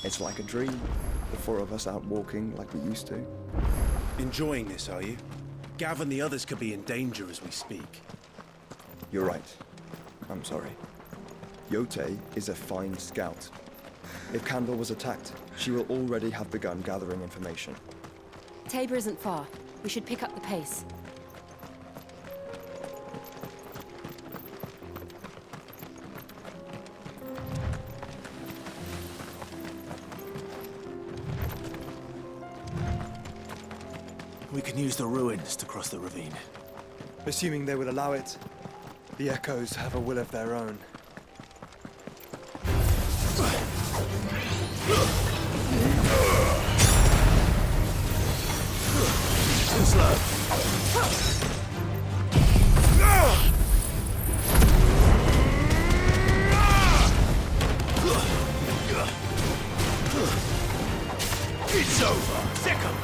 It's like a dream. The four of us out walking like we used to. Enjoying this, are you? Gav and the others could be in danger as we speak. You're right. I'm sorry. Yote is a fine scout. If Candle was attacked, she will already have begun gathering information. Tabor isn't far. We should pick up the pace. We can use the ruins to cross the ravine. Assuming they will allow it, the Echoes have a will of their own. Too slow. It's over. Second.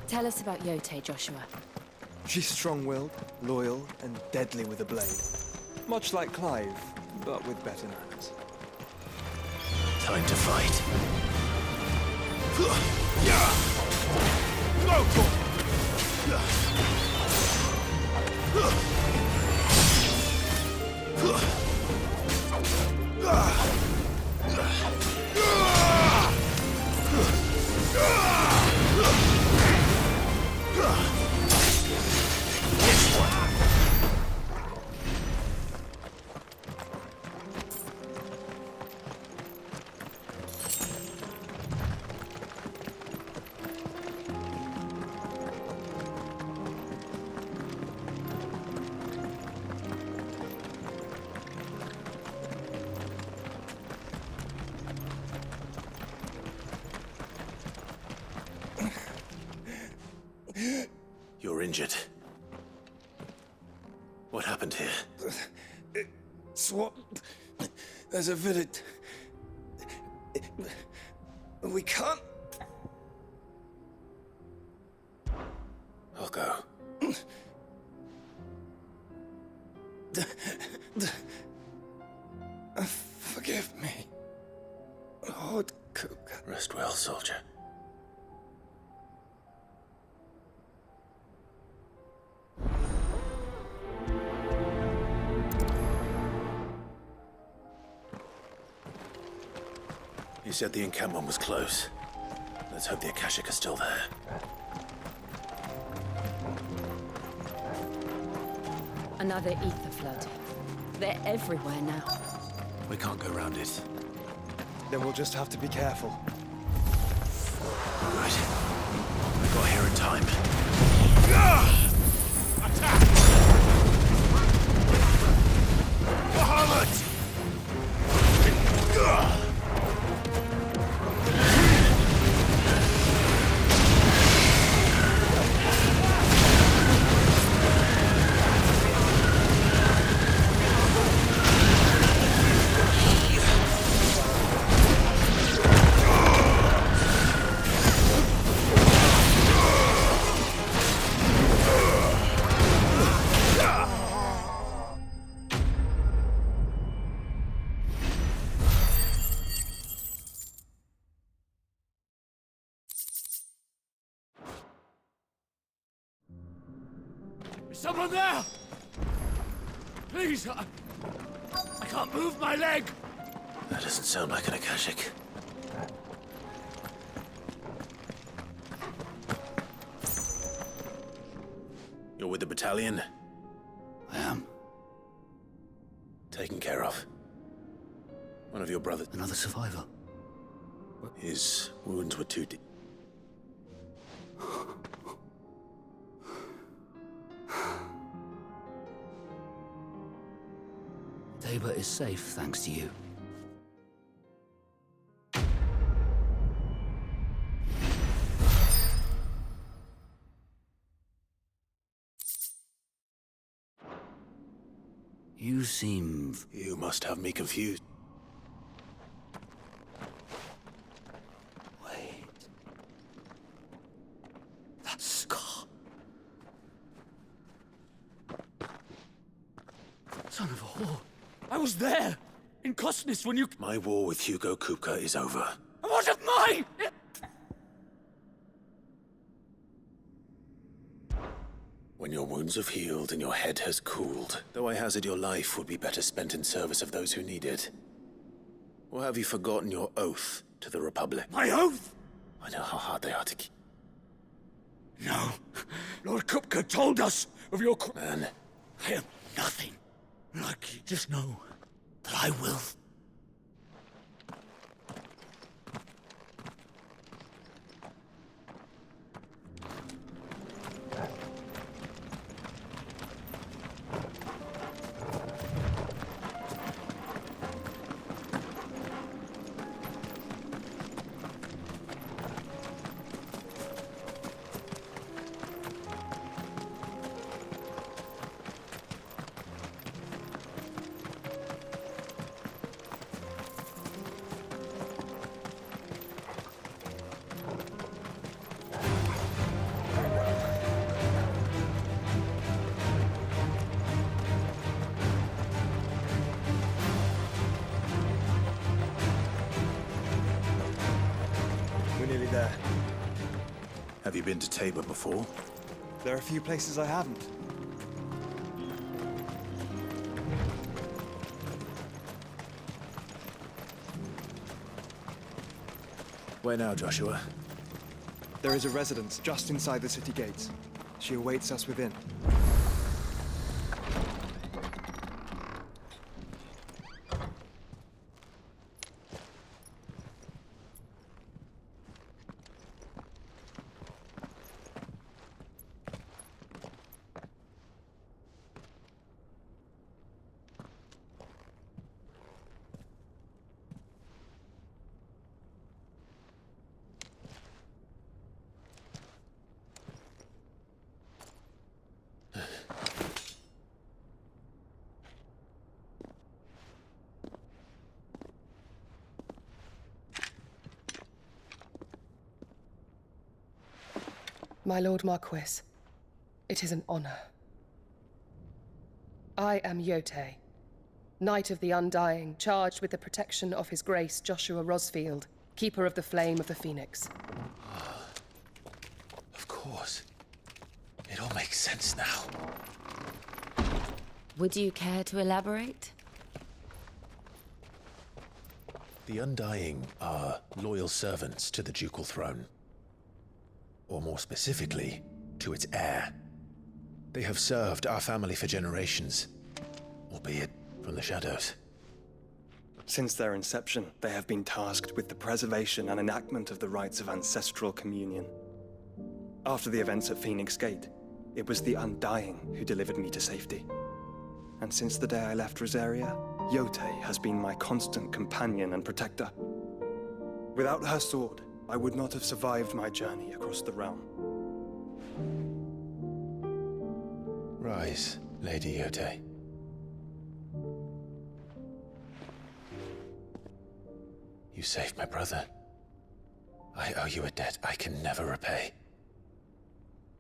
Tell us about Yote, Joshua. She's strong-willed, loyal, and deadly with a blade. Much like Clive, but with better manners. Time to fight. You're injured. What happened here? It's what... There's a village... We can't... I'll go. Forgive me. Lord Cook. Rest well, soldier. You said the encampment was close. Let's hope the Akashic are still there. Another ether flood. They're everywhere now. We can't go round it. Then we'll just have to be careful. Good. We got here in time. Attack! Bahamut! Is someone there? Please, I can't move my leg. That doesn't sound like an Akashic. You're with the battalion? I am. Taken care of. One of your brothers. Another survivor. His wounds were too deep. Tabor is safe, thanks to you. You seem... You must have me confused. Wait. That scar. Son of a whore. I was there! In Kosnis when you... My war with Hugo Kupka is over. And what of mine? When your wounds have healed and your head has cooled, though I hazard your life would be better spent in service of those who need it. Or have you forgotten your oath to the Republic? My oath? I know how hard they are to keep. No. Lord Kupka told us of your... Man, I am nothing. Like you just know that I will. We're nearly there. have you been to Tabor before? There are a few places I haven't. Where now, Joshua? There is a residence just inside the city gates. She awaits us within. My Lord Marquis, it is an honor. I am Yote, Knight of the Undying, charged with the protection of His Grace Joshua Rosfield, Keeper of the Flame of the Phoenix. Of course. It all makes sense now. Would you care to elaborate? The Undying are loyal servants to the ducal throne. Or more specifically, to its heir. They have served our family for generations, albeit from the shadows. Since their inception, they have been tasked with the preservation and enactment of the rites of ancestral communion. After the events at Phoenix Gate, it was the Undying who delivered me to safety. And since the day I left Rosaria, Yote has been my constant companion and protector. Without her sword, I would not have survived my journey across the realm. Rise, Lady Yote. You saved my brother. I owe you a debt I can never repay.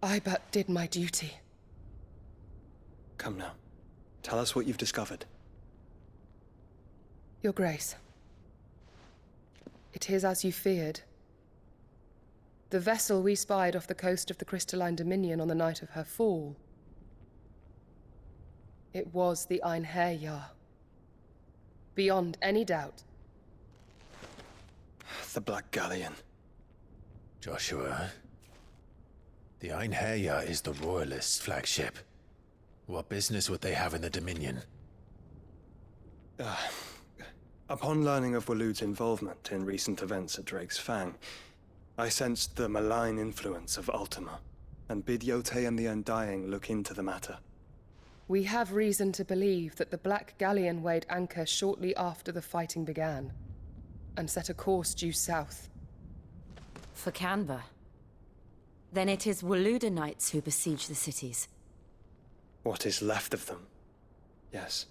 I but did my duty. Come now. Tell us what you've discovered. Your Grace. It is as you feared. The vessel we spied off the coast of the Crystalline Dominion on the night of her fall It was the Einherjar. Beyond any doubt. The Black Galleon. Joshua, the Einherjar is the Royalists' flagship. What business would they have in the Dominion? Upon learning of Waloed's involvement in recent events at Drake's Fang, I sensed the malign influence of Ultima, and bid Yote and the Undying look into the matter. We have reason to believe that the Black Galleon weighed anchor shortly after the fighting began, and set a course due south. For Canva. Then it is Waloeda knights who besiege the cities. What is left of them? Yes.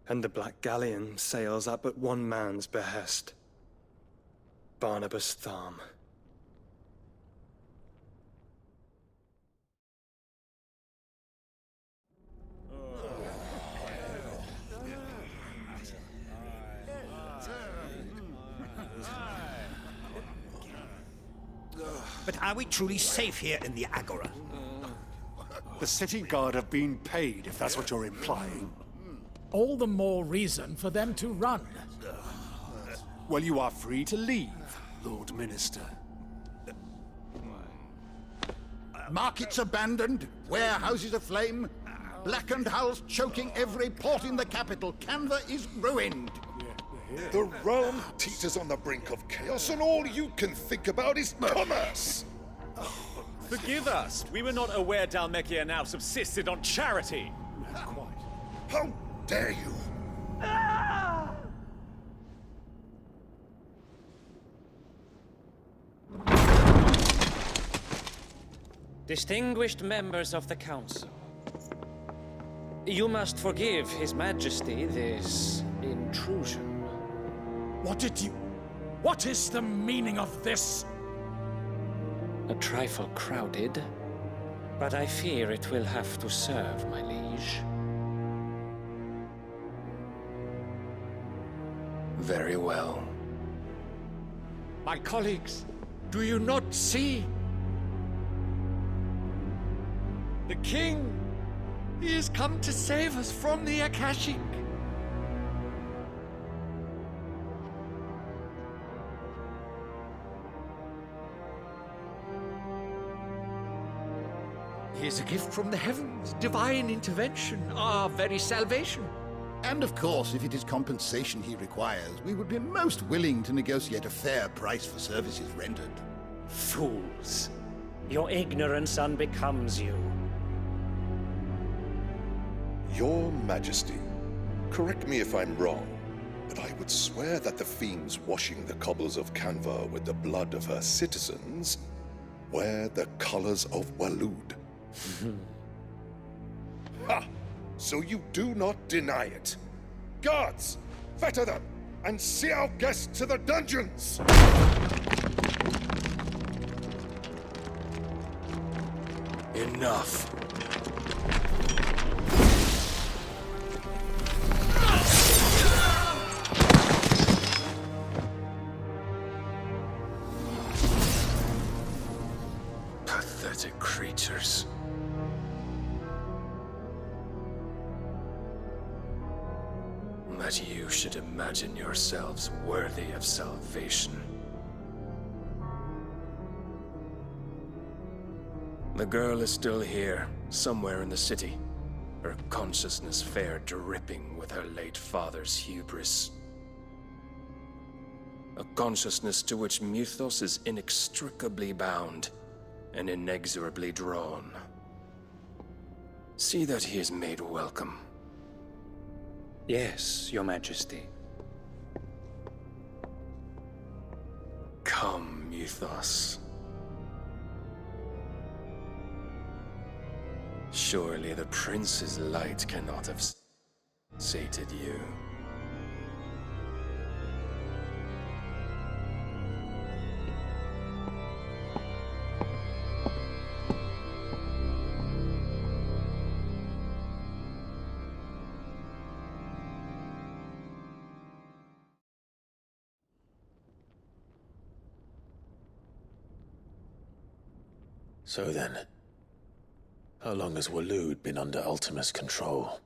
And the Black Galleon sails at but one man's behest. Barnabas Tharm. But are we truly safe here in the Agora? The city guard have been paid, if that's what you're implying. All the more reason for them to run. Well, you are free to leave, Lord Minister. Markets abandoned, warehouses aflame, blackened hulls choking every port in the capital. Canva is ruined. The realm teeters on the brink of chaos, and all you can think about is commerce! Forgive us! We were not aware Dhalmekia now subsisted on charity! How dare you! Distinguished members of the Council, you must forgive His Majesty this intrusion. What is the meaning of this? A trifle crowded, but I fear it will have to serve, my liege. Very well. My colleagues, do you not see? The king! He has come to save us from the Akashic! He is a gift from the heavens, divine intervention, our very salvation. And of course, if it is compensation he requires, we would be most willing to negotiate a fair price for services rendered. Fools! Your ignorance unbecomes you. Your Majesty, correct me if I'm wrong, but I would swear that the fiends washing the cobbles of Canva with the blood of her citizens wear the colors of Waloed. Ha! So you do not deny it. Guards, fetter them, and see our guests to the dungeons! Enough. Pathetic creatures. That you should imagine yourselves worthy of salvation. The girl is still here, somewhere in the city. Her consciousness fair dripping with her late father's hubris. A consciousness to which Mythos is inextricably bound and inexorably drawn. See that he is made welcome. Yes, Your Majesty. Come, Mythos. Surely the prince's light cannot have sated you. So then, How long has Waloed been under Ultima's control?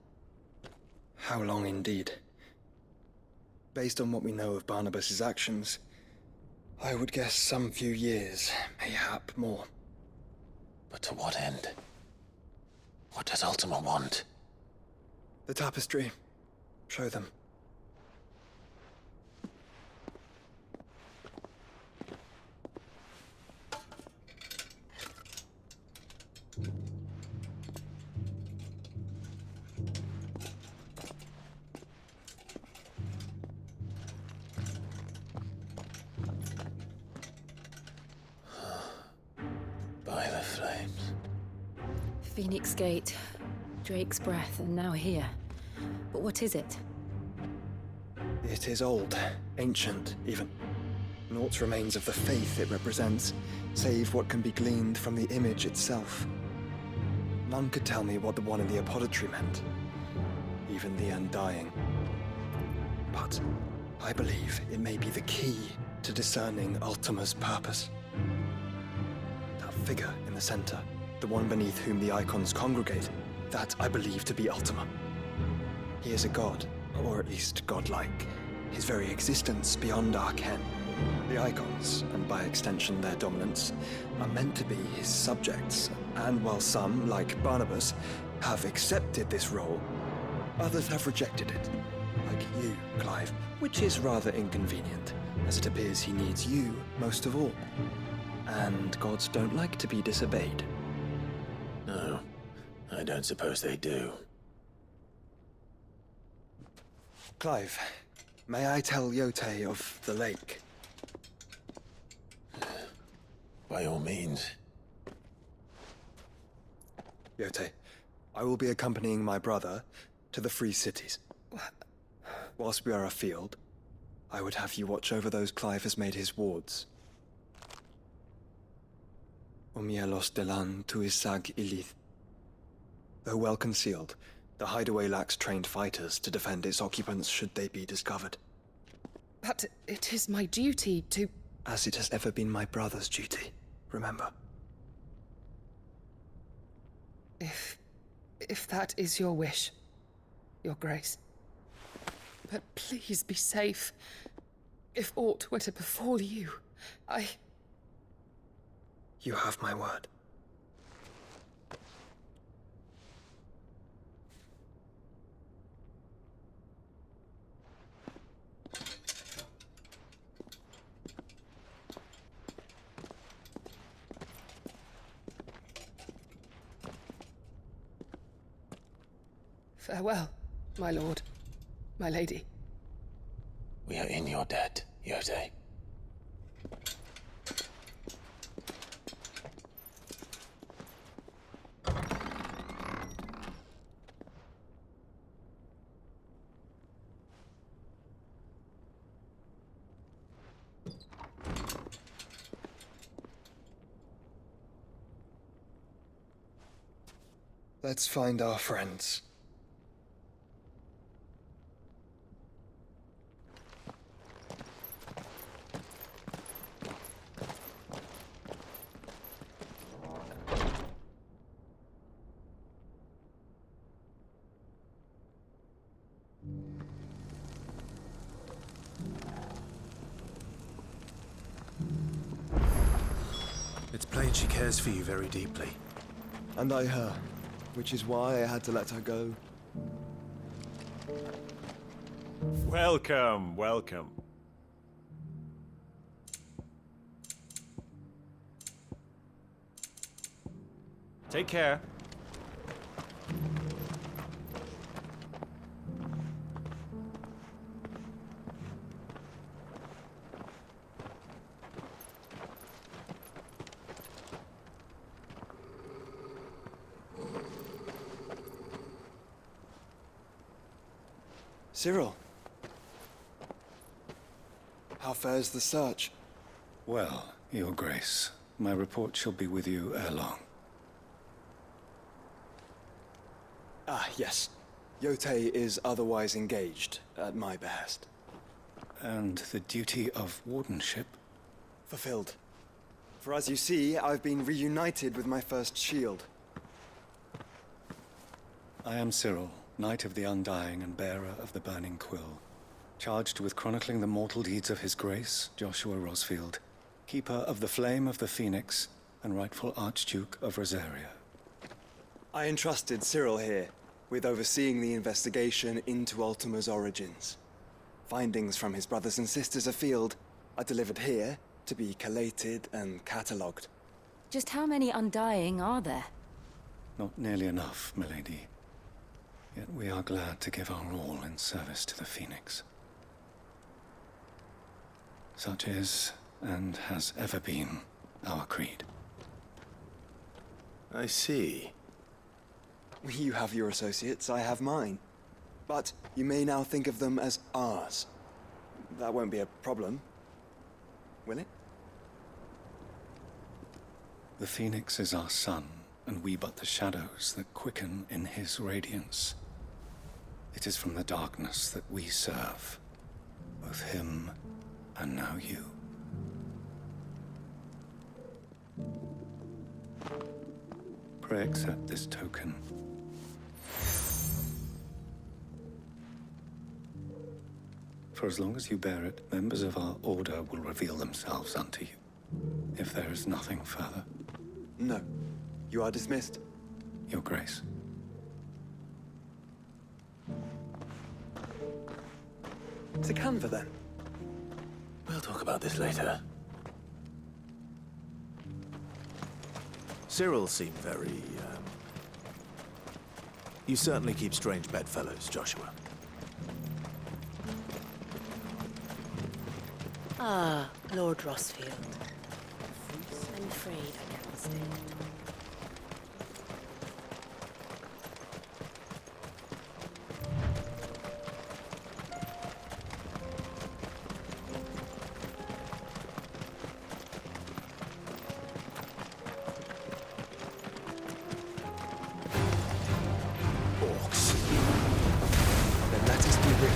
How long indeed? Based on what we know of Barnabas's actions, I would guess some few years, mayhap more. But to what end? What does Ultima want? The tapestry. Show them. By the flames. Phoenix Gate, Drake's Breath, and now here. But what is it? It is old, ancient, even. Naught remains of the faith it represents, save what can be gleaned from the image itself. None could tell me what the one in the apothecary meant, even the Undying. But I believe it may be the key to discerning Ultima's purpose. That figure in the center, the one beneath whom the icons congregate, that I believe to be Ultima. He is a god, or at least godlike. His very existence beyond our ken. The icons, and by extension their dominance, are meant to be his subjects, and while some, like Barnabas, have accepted this role, others have rejected it. Like you, Clive, which is rather inconvenient, as it appears he needs you most of all. And gods don't like to be disobeyed. No, I don't suppose they do. Clive, may I tell Yote of the lake? By all means. Yote, I will be accompanying my brother to the Free Cities. Whilst we are afield, I would have you watch over those Clive has made his wards. Omielos delan tuisag ilith. Though well concealed, the hideaway lacks trained fighters to defend its occupants should they be discovered. But it is my duty to... As it has ever been my brother's duty, remember. If that is your wish, Your Grace. But please be safe. If aught were to befall you, You have my word. Farewell, my lord, my lady. We are in your debt, Yote. Let's find our friends. It's plain she cares for you very deeply. And I her, which is why I had to let her go. Welcome, welcome. Take care. Cyril. How fares the search? Well, Your Grace, my report shall be with you ere long. Ah, yes. Yote is otherwise engaged, at my behest. And the duty of wardenship? Fulfilled. For as you see, I've been reunited with my first shield. I am Cyril, Knight of the Undying and bearer of the Burning Quill, charged with chronicling the mortal deeds of His Grace, Joshua Rosfield, Keeper of the Flame of the Phoenix, and rightful Archduke of Rosaria. I entrusted Cyril here with overseeing the investigation into Ultima's origins. Findings from his brothers and sisters afield are delivered here to be collated and catalogued. Just how many Undying are there? Not nearly enough, milady. Yet we are glad to give our all in service to the Phoenix. Such is, and has ever been, our creed. I see. You have your associates, I have mine. But you may now think of them as ours. That won't be a problem, will it? The Phoenix is our sun, and we but the shadows that quicken in his radiance. It is from the darkness that we serve, both him and now you. Pray accept this token. For as long as you bear it, members of our order will reveal themselves unto you. If there is nothing further. No. You are dismissed. Your Grace. To Canva, then. We'll talk about this later. Cyril seemed very, You certainly keep strange bedfellows, Joshua. Ah, Lord Rosfield. I'm afraid I can't stay. Then let us be rid.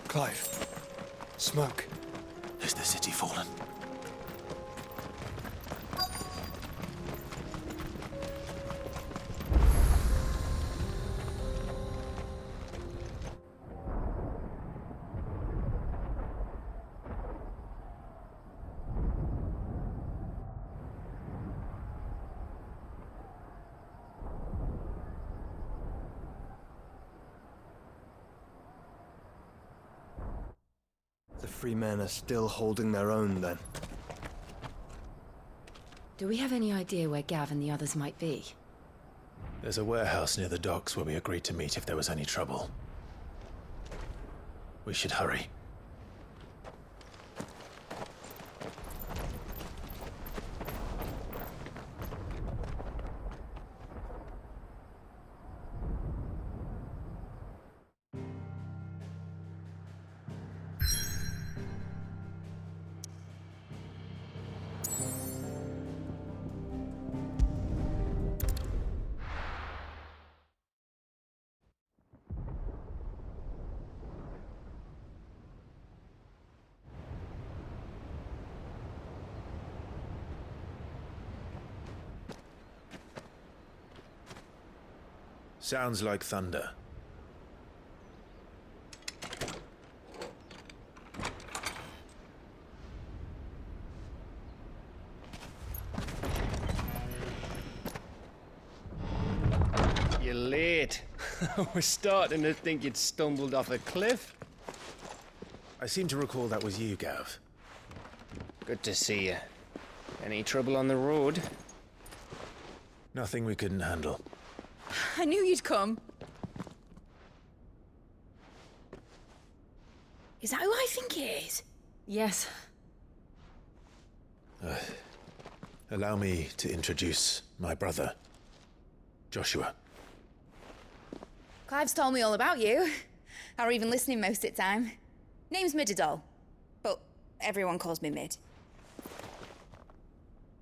Clive. Smoke. Is the city fallen? The free men are still holding their own, then. Do we have any idea where Gav and the others might be? There's a warehouse near the docks where we agreed to meet if there was any trouble. We should hurry. Sounds like thunder. You're late. We're starting to think you'd stumbled off a cliff. I seem to recall that was you, Gav. Good to see you. Any trouble on the road? Nothing we couldn't handle. I knew you'd come. Is that who I think it is? Yes. Allow me to introduce my brother, Joshua. Clive's told me all about you. Or even listening most of the time. Name's Midadol, but everyone calls me Mid.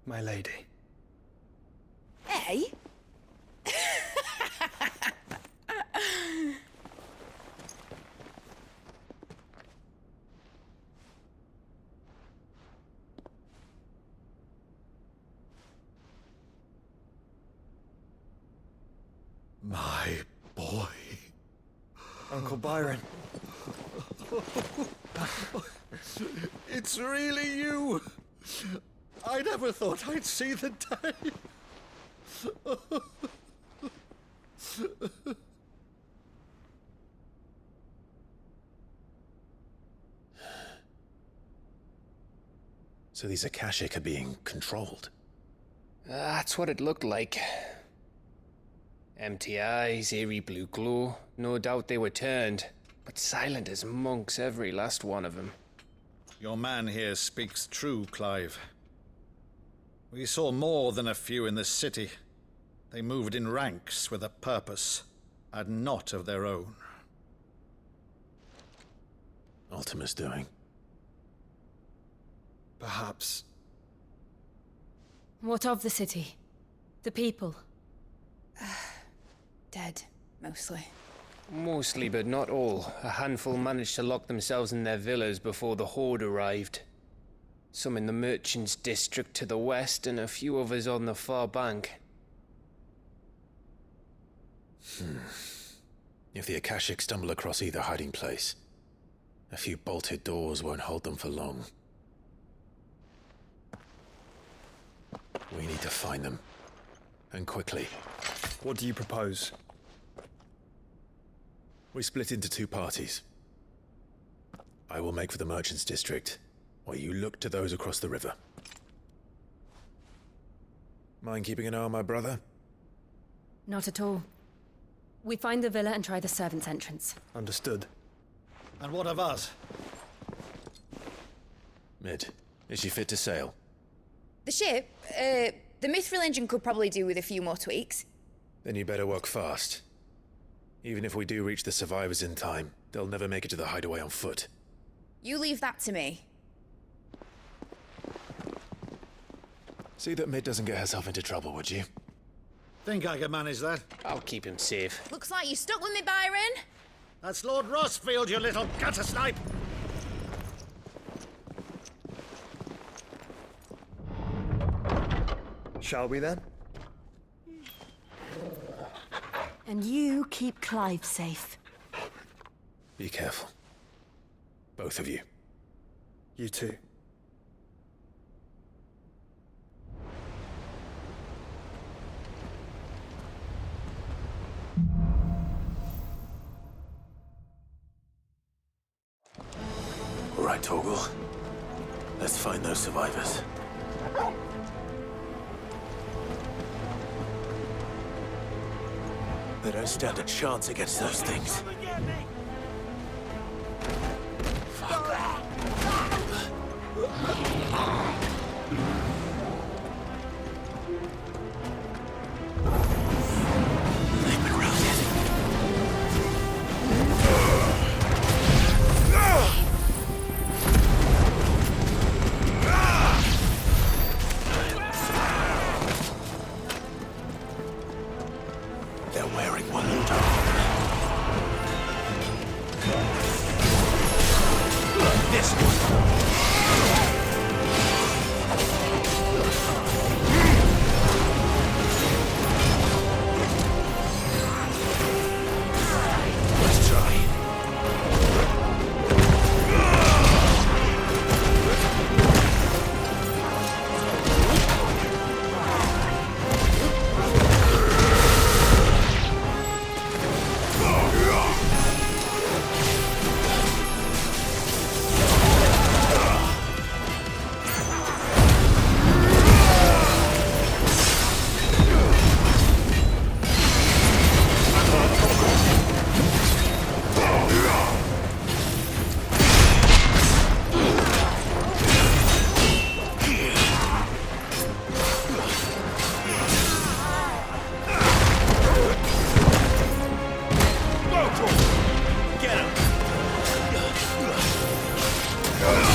My lady. Hey? My boy. Uncle Byron. It's really you. I never thought I'd see the day. So these Akashic are being controlled? That's what it looked like. Empty eyes, eerie blue glow. No doubt they were turned, but silent as monks, every last one of them. Your man here speaks true, Clive. We saw more than a few in the city. They moved in ranks with a purpose, and not of their own. Ultima's doing. Perhaps. What of the city? The people? Dead, mostly. Mostly, but not all. A handful managed to lock themselves in their villas before the Horde arrived. Some in the Merchants' District to the west, and a few others on the far bank. If the Akashic stumble across either hiding place, a few bolted doors won't hold them for long. We need to find them. And quickly. What do you propose? We split into two parties. I will make for the Merchants' District, while you look to those across the river. Mind keeping an eye on my brother? Not at all. We find the villa and try the servants' entrance. Understood. And what of us? Mid, is she fit to sail? The ship, the Mithril engine could probably do with a few more tweaks. Then you better work fast. Even if we do reach the survivors in time, they'll never make it to the hideaway on foot. You leave that to me. See that Mid doesn't get herself into trouble, would you? Think I can manage that? I'll keep him safe. Looks like you stuck with me, Byron. That's Lord Rossfield, you little gutter snipe! Shall we then? And you keep Clive safe. Be careful. Both of you. You too. All right, Torgal. Let's find those survivors. They don't stand a chance against those things. They've been routed. They're wearing one this one. Over here!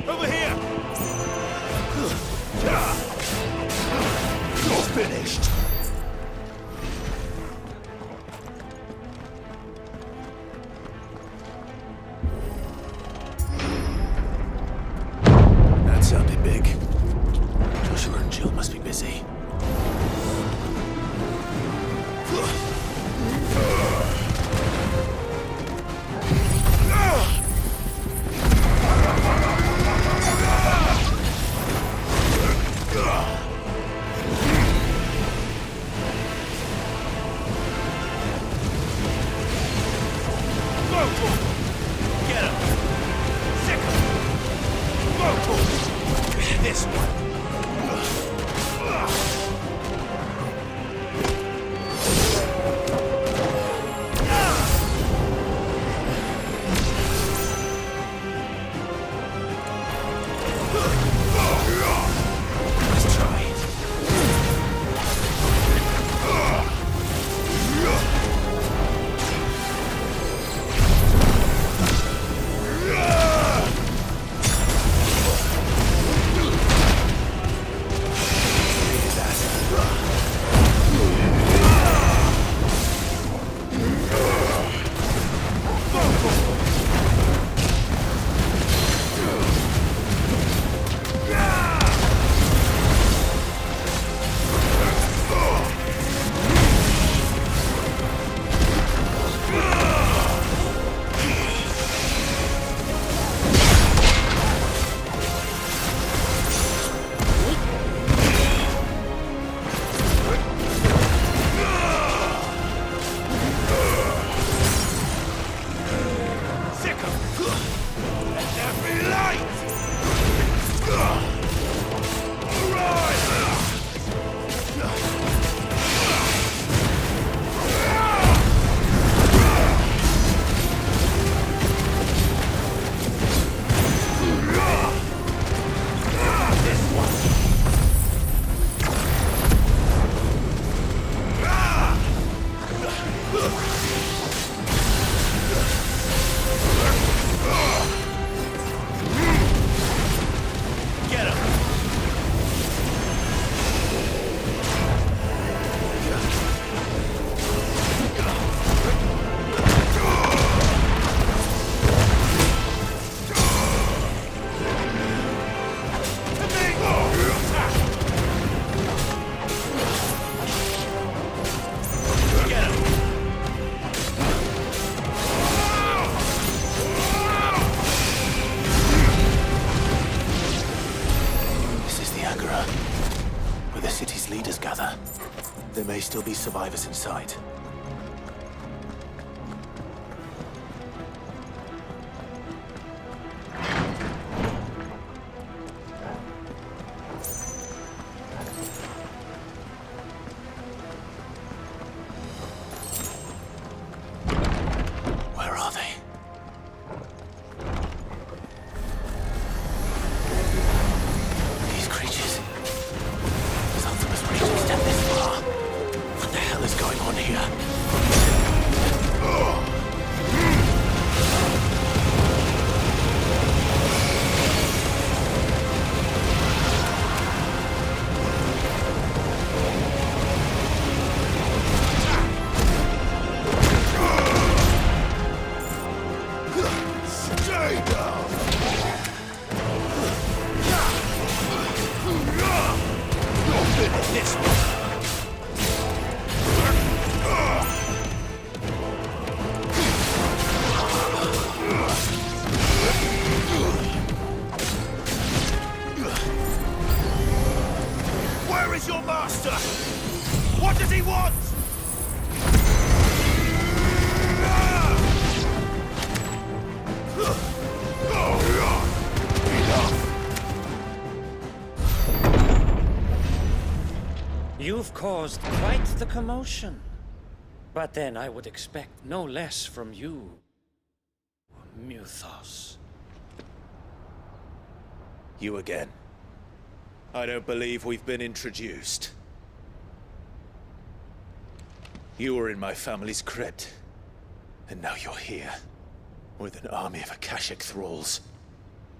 Over here! You're finished! That sounded big. Joshua and Jill must be busy. Get him! Sick him! This one! Let's try it. Where the city's leaders gather. There may still be survivors inside. Where are they? These creatures. Something reach extend this far. What the hell is going on here? Stay down! You'll finish this one! Where is your master? What does he want? You've caused quite the commotion. But then I would expect no less from you, Muthos. You again. I don't believe we've been introduced. You were in my family's crypt. And now you're here. With an army of Akashic thralls.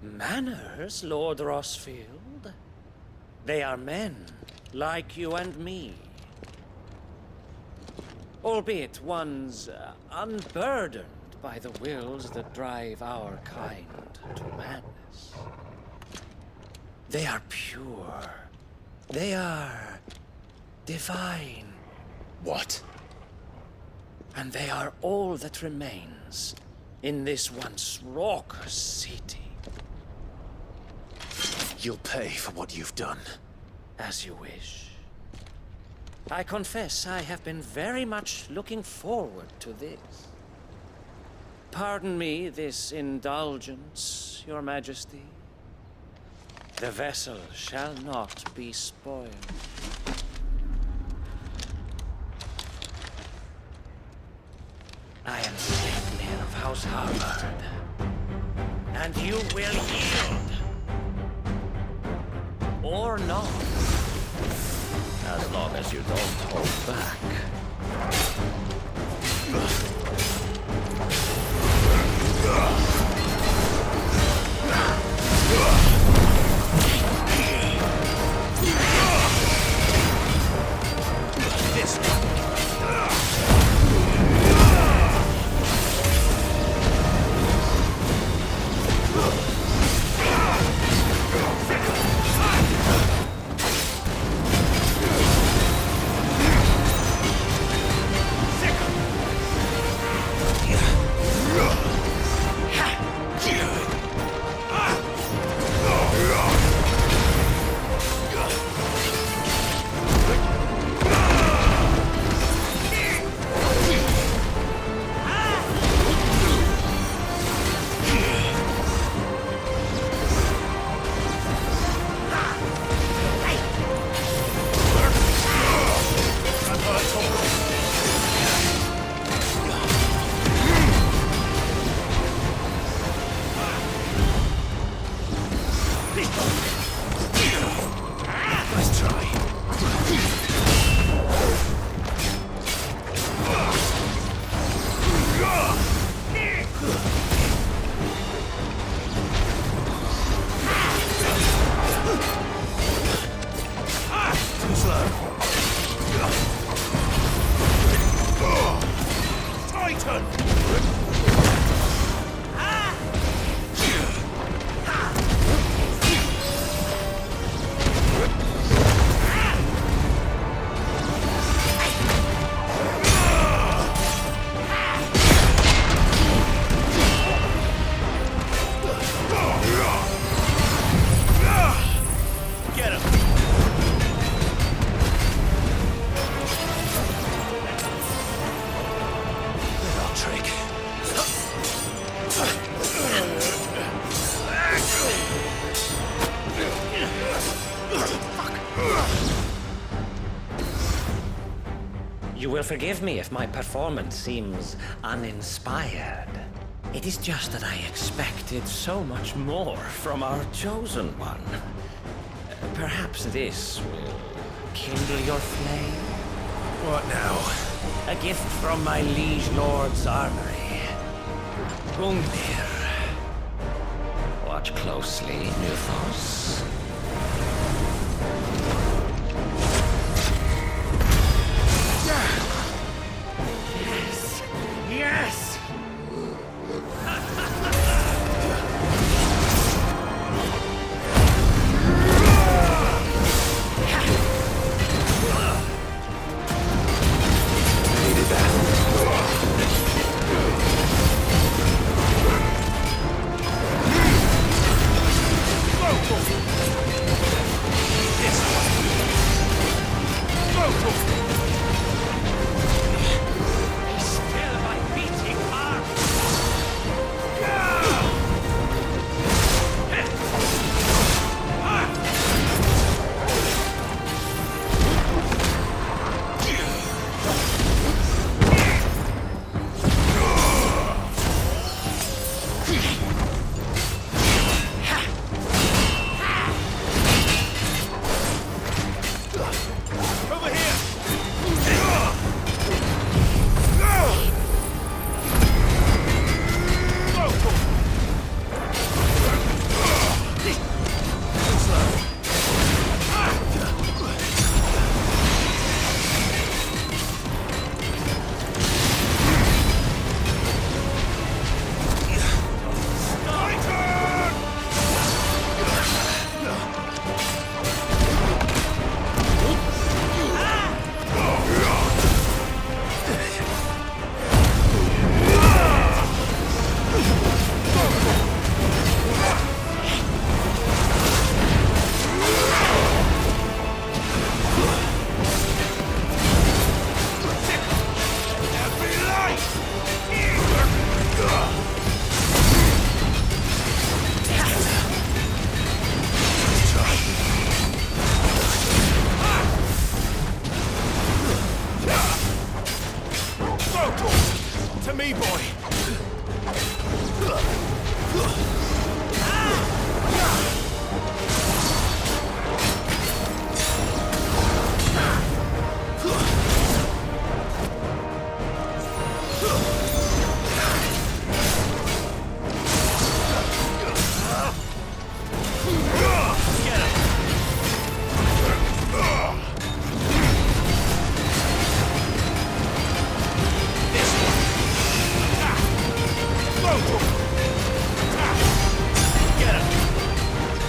Manners, Lord Rosfield? They are men, like you and me. Albeit ones unburdened by the wills that drive our kind to madness. They are pure. They are divine. What? And they are all that remains in this once raucous city. You'll pay for what you've done. As you wish. I confess I have been very much looking forward to this. Pardon me this indulgence, Your Majesty. The vessel shall not be spoiled. I am Sleipnir of House Harvard, and you will yield. Or not. As long as you don't hold back. This one. You will forgive me if my performance seems uninspired. It is just that I expected so much more from our chosen one. Perhaps this will kindle your flame? What now? A gift from my liege lord's armory. Gungnir. Watch closely, Nuthos. Yes! Yes! Needed that. This one. me, boy!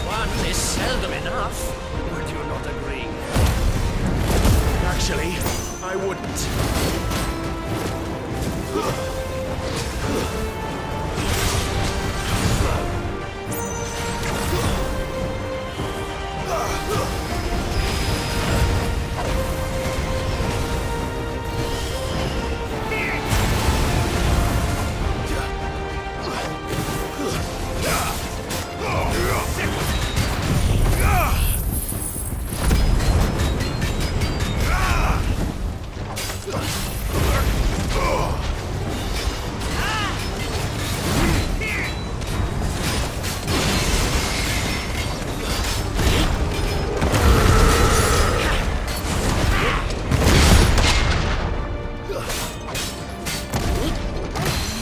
One is seldom enough. Would you not agree? Actually, I wouldn't.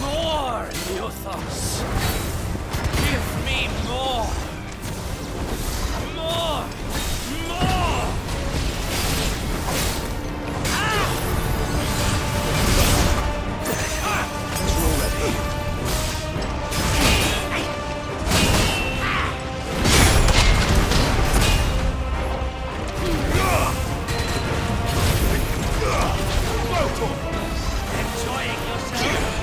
More, Luthos! Give me more! More! More! Enjoying yourself?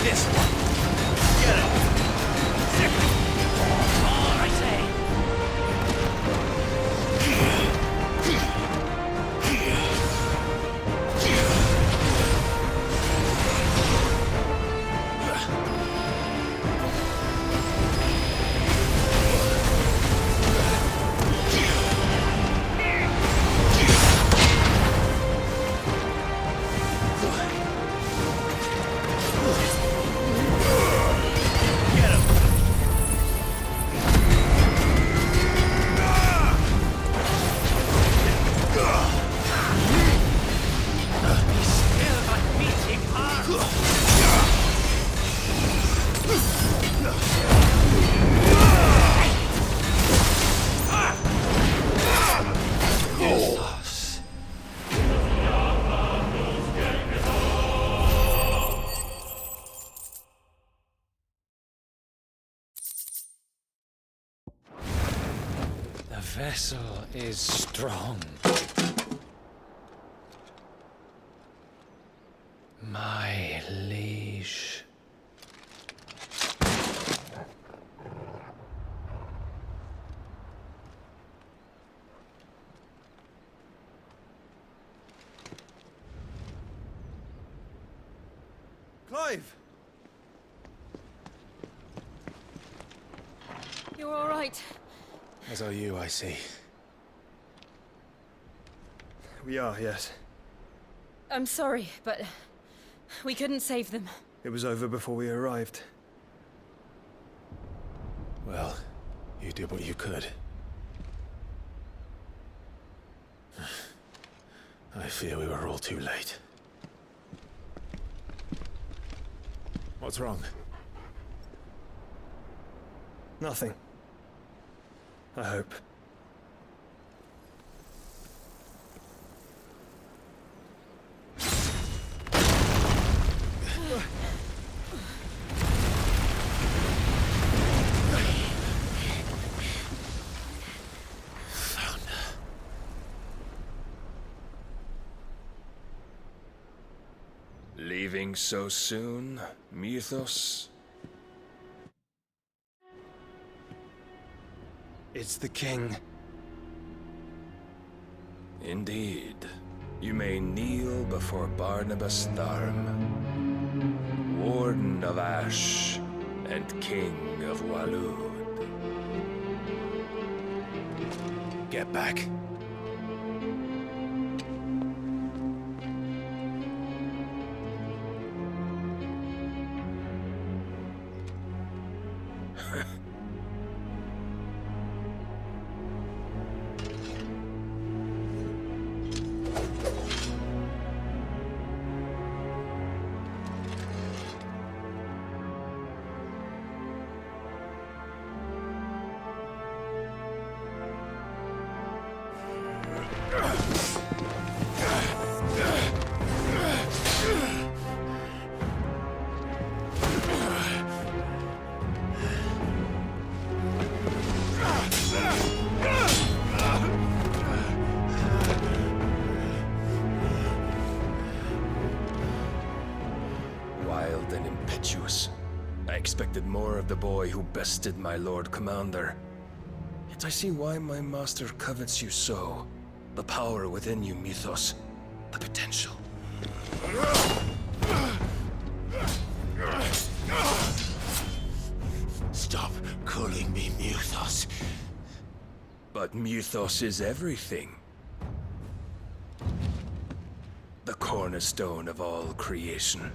This one. Get him. More, I say. The vessel is strong. My liege. Clive! You're all right. As are you, I see. We are, yes. I'm sorry, but we couldn't save them. It was over before we arrived. Well, you did what you could. I fear we were all too late. What's wrong? Nothing. I hope. Leaving so soon, Mythos? It's the king. Indeed. You may kneel before Barnabas Tharm, Warden of Ash and King of Waloed. Get back. Wild and impetuous. I expected more of the boy who bested my Lord Commander. Yet I see why my master covets you so. The power within you, Mythos. The potential. Stop calling me Mythos. But Mythos is everything. The cornerstone of all creation.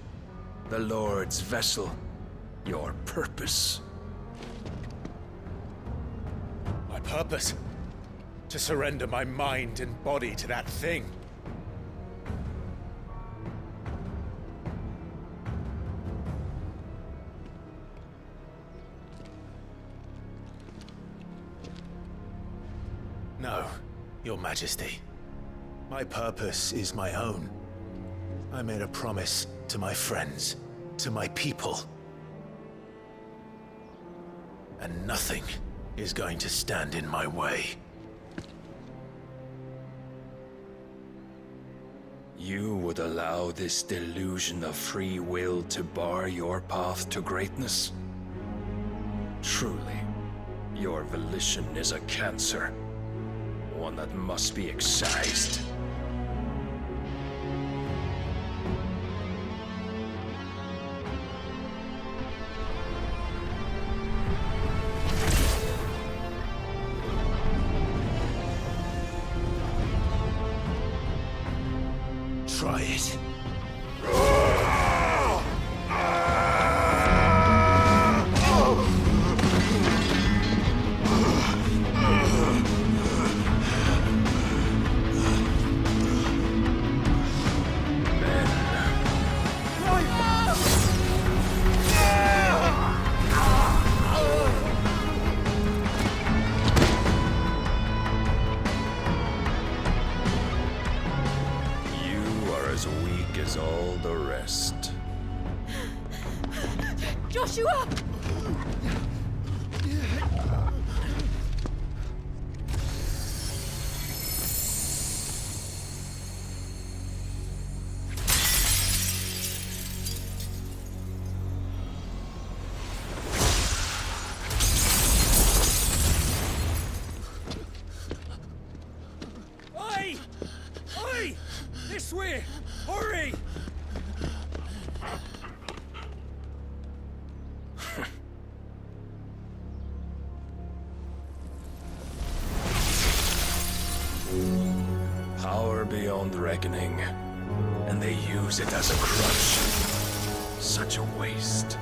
The Lord's vessel. Your purpose. My purpose? To surrender my mind and body to that thing. No, Your Majesty. My purpose is my own. I made a promise to my friends, to my people. And nothing is going to stand in my way. You would allow this delusion of free will to bar your path to greatness? Truly, your volition is a cancer. One that must be excised. Try it. As all the rest. Joshua! Oi! Oi! This way! Hurry! Power beyond reckoning, and they use it as a crutch. Such a waste.